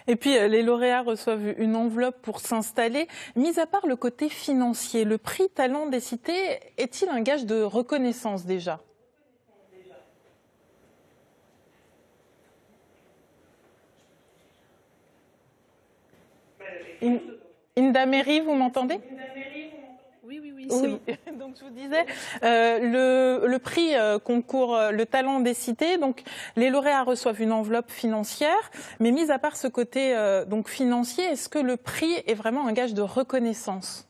Et puis, les lauréats reçoivent une enveloppe pour s'installer. Mis à part le côté financier, le prix Talent des cités est-il un gage de reconnaissance déjà? Inda Mary, vous m'entendez? Oui, c'est Oui, bon. donc je vous disais, le prix concours le talent des cités, donc les lauréats reçoivent une enveloppe financière, mais mis à part ce côté donc financier, est-ce que le prix est vraiment un gage de reconnaissance?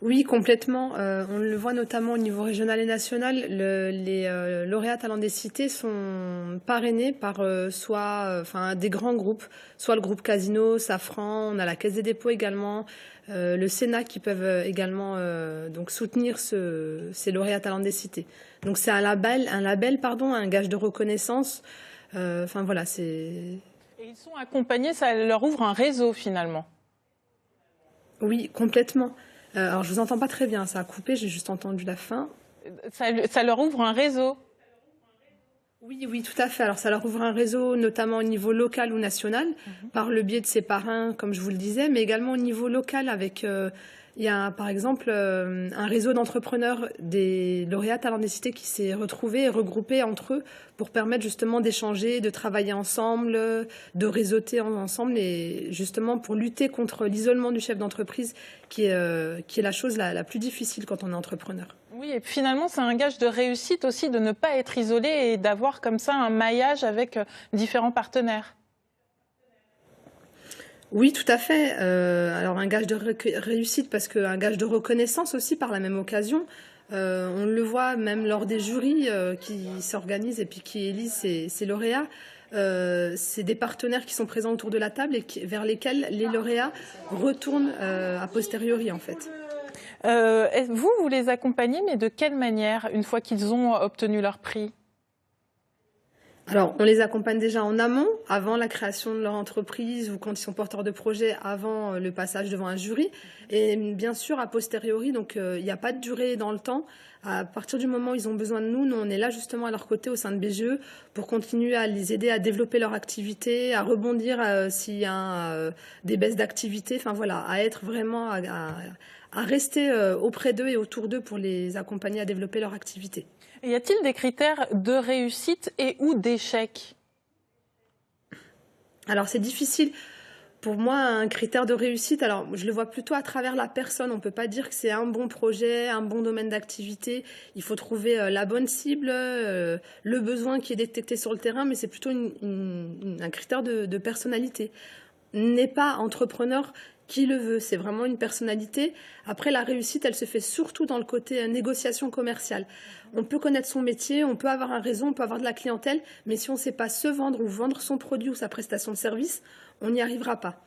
Oui, complètement. On le voit notamment au niveau régional et national. Les lauréats talents des cités sont parrainés par soit des grands groupes, soit le groupe Casino, Safran, on a la Caisse des dépôts également, le Sénat qui peuvent également donc soutenir ces lauréats talents des cités. Donc c'est un gage de reconnaissance. Voilà, c'est. Et ils sont accompagnés, ça leur ouvre un réseau finalement. Oui, complètement. Alors je vous entends pas très bien, ça a coupé, j'ai juste entendu la fin. Ça leur ouvre un réseau. Oui, tout à fait. Alors ça leur ouvre un réseau, notamment au niveau local ou national, par le biais de ses parrains, comme je vous le disais, mais également au niveau local avec, il y a par exemple un réseau d'entrepreneurs des lauréats talents des cités qui s'est retrouvé et regroupé entre eux pour permettre justement d'échanger, de travailler ensemble, de réseauter ensemble et justement pour lutter contre l'isolement du chef d'entreprise qui est la chose la plus difficile quand on est entrepreneur. Oui, et finalement, c'est un gage de réussite aussi de ne pas être isolé et d'avoir comme ça un maillage avec différents partenaires. Oui, tout à fait. Alors un gage de réussite parce qu'un gage de reconnaissance aussi par la même occasion. On le voit même lors des jurys qui s'organisent et puis qui élisent ces lauréats. C'est des partenaires qui sont présents autour de la table et vers lesquels les lauréats retournent a posteriori en fait. Vous les accompagnez, mais de quelle manière, une fois qu'ils ont obtenu leur prix? Alors, on les accompagne déjà en amont, avant la création de leur entreprise ou quand ils sont porteurs de projet, avant le passage devant un jury. Et bien sûr, a posteriori, donc il n'y a pas de durée dans le temps. À partir du moment où ils ont besoin de nous, on est là justement à leur côté au sein de BGE pour continuer à les aider à développer leur activité, à rebondir s'il y a des baisses d'activité. Enfin voilà, à être vraiment, à rester auprès d'eux et autour d'eux pour les accompagner à développer leur activité. Y a-t-il des critères de réussite et ou d'échec? Alors c'est difficile. Pour moi, un critère de réussite, alors je le vois plutôt à travers la personne. On ne peut pas dire que c'est un bon projet, un bon domaine d'activité. Il faut trouver la bonne cible, le besoin qui est détecté sur le terrain, mais c'est plutôt un critère de personnalité. N'est pas entrepreneur qui le veut, c'est vraiment une personnalité. Après, la réussite, elle se fait surtout dans le côté négociation commerciale. On peut connaître son métier, on peut avoir un réseau, on peut avoir de la clientèle, mais si on ne sait pas se vendre ou vendre son produit ou sa prestation de service, on n'y arrivera pas.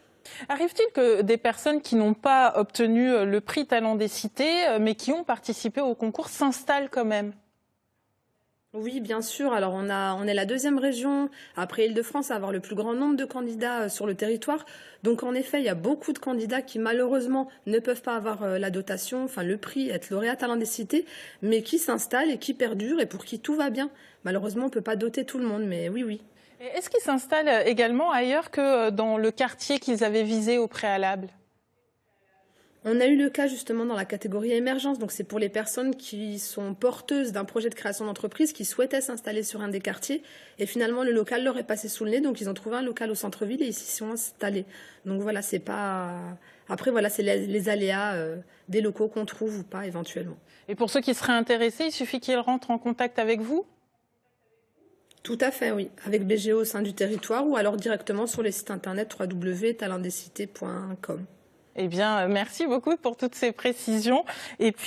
Arrive-t-il que des personnes qui n'ont pas obtenu le prix Talent des cités, mais qui ont participé au concours, s'installent quand même? Oui, bien sûr. Alors, on est la deuxième région, après Île-de-France, à avoir le plus grand nombre de candidats sur le territoire. Donc, en effet, il y a beaucoup de candidats qui, malheureusement, ne peuvent pas avoir la dotation, enfin le prix, être lauréat talent des cités, mais qui s'installent et qui perdurent et pour qui tout va bien. Malheureusement, on ne peut pas doter tout le monde, mais oui. Et est-ce qu'ils s'installent également ailleurs que dans le quartier qu'ils avaient visé au préalable? On a eu le cas justement dans la catégorie émergence, donc c'est pour les personnes qui sont porteuses d'un projet de création d'entreprise, qui souhaitaient s'installer sur un des quartiers, et finalement le local leur est passé sous le nez, donc ils ont trouvé un local au centre-ville et ils s'y sont installés. Donc voilà, c'est pas. Après voilà, c'est les aléas des locaux qu'on trouve ou pas éventuellement. Et pour ceux qui seraient intéressés, il suffit qu'ils rentrent en contact avec vous? Tout à fait, oui, avec BGE au sein du territoire ou alors directement sur les sites internet www.talentdescités.com. Eh bien, merci beaucoup pour toutes ces précisions. Et puis